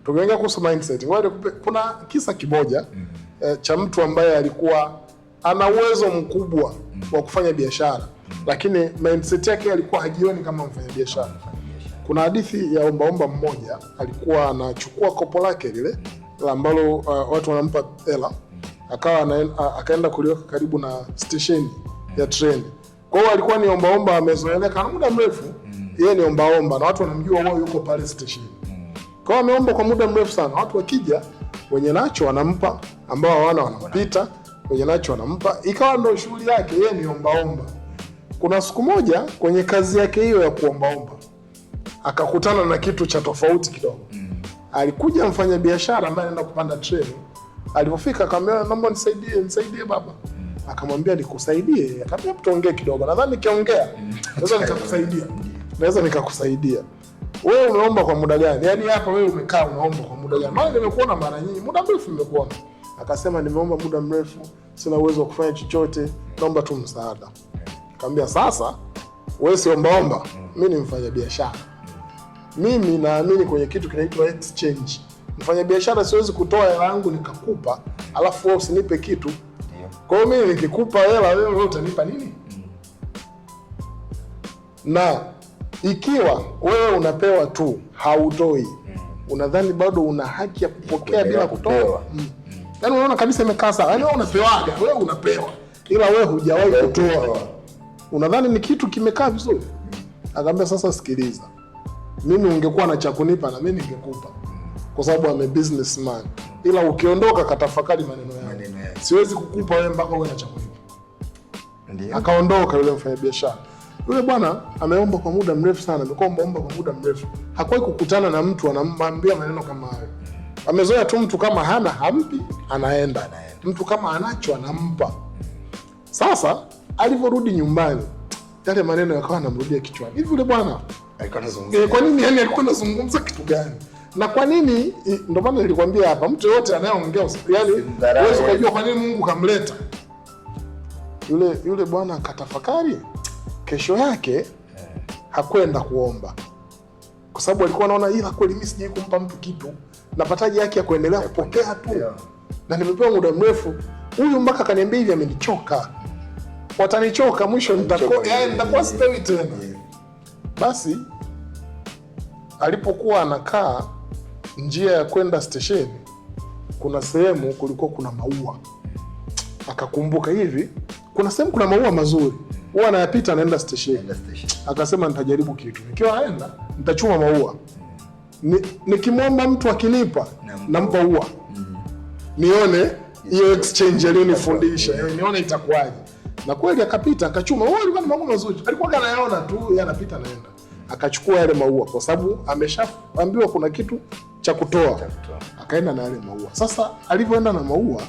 Tukiongea kuhusu mindset, kuna kisa kimoja cha mtu ambaye alikuwa ana uwezo mkubwa wa kufanya biashara, lakini mindset yake alikuwa hajioni kama mfanya biashara. Kuna hadithi ya ombaomba mmoja, alikuwa anachukua kopo lake lile ambalo watu wanampa hela, akaenda kuliweka karibu na station ya treni. Kwa hiyo alikuwa ni ombaomba amezoeleka na muda mrefu, yeye ni ombaomba na watu wanamjua wao yuko pale station. Kwa hiyo ameomba kwa muda mrefu sana, watu wakija wenye nacho wanampa, ambao hawana wanampita, wenye nacho wanampa, ikawa ndio shughuli yake, yeye ni ombaomba. Kuna siku moja kwenye kazi yake hiyo ya kuombaomba akakutana na kitu cha tofauti kidogo. Alikuja mfanya biashara ambaye anaenda kupanda treni. Alipofika akamwambia, naomba nisaidie baba. Akamwambia, nikusaidie? Akamwambia, tuongee kidogo. Nadhani nikiongea naweza nikakusaidia. Wewe umeomba kwa muda gani? Yaani hapa wewe umekaa unaomba kwa muda gani? Maana nimekuona mara nyingi, muda mrefu nimekuona. Akasema, nimeomba muda mrefu, sina uwezo wa kufanya chochote, naomba tu msaada. Akamwambia, sasa wewe si ombaomba, mimi ni mfanya biashara. Mimi naamini kwenye kitu kinaitwa exchange. Mfanya biashara siwezi kutoa hela yangu nikakupa, alafu wewe usinipe kitu. Kwa hiyo mimi nikikupa hela wewe utanipa nini? Na ikiwa wewe unapewa tu, hautoi, unadhani bado una haki ya kupokea bila kutoa? Yaani unaona kabisa imekaa sawa. Yaani wewe unapewaga, wewe unapewa, ila wewe hujawahi kutoa. Unadhani ni kitu kimekaa vizuri? Akamwambia, sasa sikiliza. Mimi ungekuwa na cha kunipa na mimi ningekupa, kwa sababu I'm a businessman. Ila ukiondoka katafakari maneno yangu. Siwezi kukupa wewe mpaka uwe na cha kunipa. Ndio. Akaondoka yule mfanyabiashara. Yule bwana ameomba kwa muda mrefu sana, amekuwa omba kwa muda mrefu. Hakuwahi kukutana na mtu anamwambia maneno kama hayo. Amezoea tu mtu kama hana hampi, anaenda. Mtu kama anacho anampa. Sasa alivyorudi nyumbani, yale maneno yakawa yanamrudia kichwani. Hivi yule bwana alikuwa anazungumza. Kwa nini yani alikuwa anazungumza kitu gani? Na kwa nini, ndio maana nilikwambia hapa, mtu yote anayeongea yani huwezi kujua kwa nini Mungu kamleta. Yule bwana akatafakari. Kesho yake hakwenda kuomba, kwa sababu alikuwa anaona, ila kweli mimi sijai kumpa mtu kitu, napataje haki ya kuendelea kupokea tu? Na nimepewa muda mrefu. Huyu mpaka kaniambia hivi, amenichoka. Watanichoka mwisho, nitakuwa sipewi tena. Basi alipokuwa anakaa njia ya kwenda station, kuna sehemu kulikuwa kuna maua. Akakumbuka hivi, kuna sehemu kuna maua mazuri, huwa anayapita anaenda station. Akasema, nitajaribu kitu, nikiwa naenda nitachuma maua, nikimwomba mtu akinipa nampa ua, nione hiyo exchange alionifundisha, nione itakuwaje. Na kweli akapita akachuma. Wao alikuwa ni maua mazuri. Alikuwa anayaona tu, yeye anapita naenda. Akachukua yale maua kwa sababu ameshaambiwa kuna kitu cha kutoa. Akaenda na yale maua. Sasa alivyoenda na maua,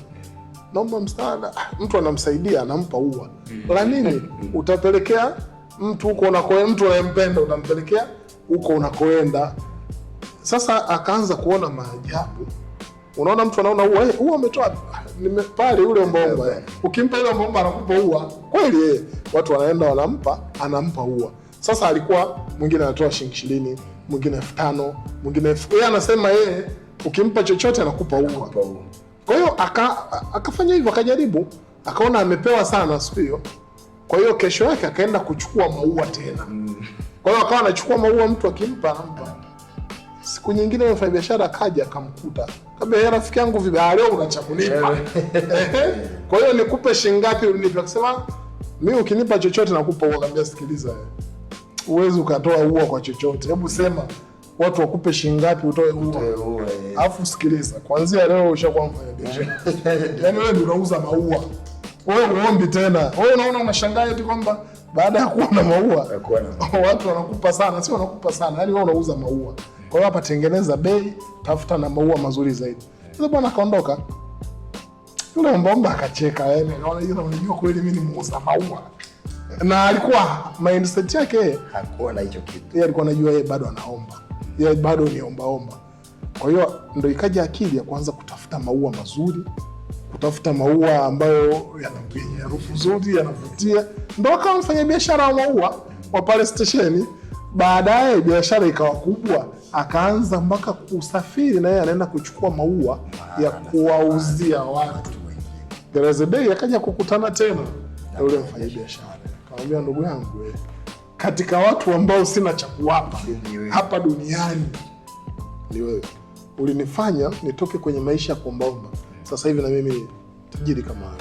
naomba msaada, mtu anamsaidia, anampa ua. La nini? Utapelekea mtu huko unakoenda, mtu unayempenda utampelekea huko unakoenda. Sasa akaanza kuona maajabu. Unaona mtu anaona ua umetoa pale, yule ombaomba. Ukimpa ile ombaomba anakupa ua. Kweli watu wanaenda wanampa, anampa ua. Sasa alikuwa mwingine anatoa shilingi 20, mwingine 5,000, mwingine 1000. Yeye anasema yeye ukimpa chochote anakupa ua. Kwa hiyo akafanya hivyo, akajaribu, akaona amepewa sana siku hiyo. Kwa hiyo kesho yake akaenda kuchukua maua tena. Kwa hiyo akawa anachukua maua, mtu akimpa anampa. Siku nyingine mfanya biashara akaja akamkuta. Kaambia, rafiki yangu vipi? Leo una cha kunipa. Kwa hiyo nikupe shilingi ngapi unipe? Akasema, mimi ukinipa chochote nakupa ua. Kaambia, sikiliza, uwezi ukatoa ua kwa chochote. Hebu sema watu wakupe shilingi ngapi utoe ua. Alafu sikiliza, kuanzia leo ushakuwa mfanya biashara. Yaani wewe ndio unauza maua. Wewe uombi tena. Wewe unaona unashangaa eti kwamba baada ya kuwa na maua watu wanakupa sana, sio wanakupa sana. Yaani wewe unauza maua. Kwa hiyo hapa tengeneza bei, tafuta na maua mazuri zaidi. Sasa bwana akaondoka. Yule ombaomba akacheka, yaani anaona yule, unajua kweli mimi ni muuza maua. Na alikuwa mindset yake hakuwa na hicho kitu. Yeye alikuwa anajua yeye bado anaomba. Yeye bado ni ombaomba. Kwa hiyo ndio ikaja akili ya kuanza kutafuta maua mazuri, kutafuta maua ambayo yana harufu nzuri, yanavutia. Ndio akawa mfanya biashara wa maua wa pale station. Baadaye biashara ikawa kubwa, akaanza mpaka usafiri, na yeye anaenda kuchukua maua ya kuwauzia watu. There is a day akaja kukutana tena na yule mfanyabiashara, akamwambia, ndugu yangu, katika watu ambao sina cha kuwapa hapa duniani ni wewe. Ulinifanya nitoke kwenye maisha ya kuombaomba, sasa hivi na mimi tajiri kama wewe.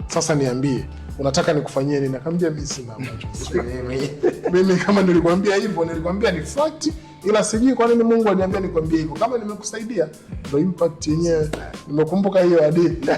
Sasa niambie, unataka nikufanyie nini? Akamwambia, mimi sina ambacho. Mimi kama nilikwambia hivyo, nilikwambia ni fact, ila sijui kwa nini Mungu aliniambia nikwambie hivyo. Kama nimekusaidia, ndio impact yenyewe. Nimekumbuka hiyo hadithi.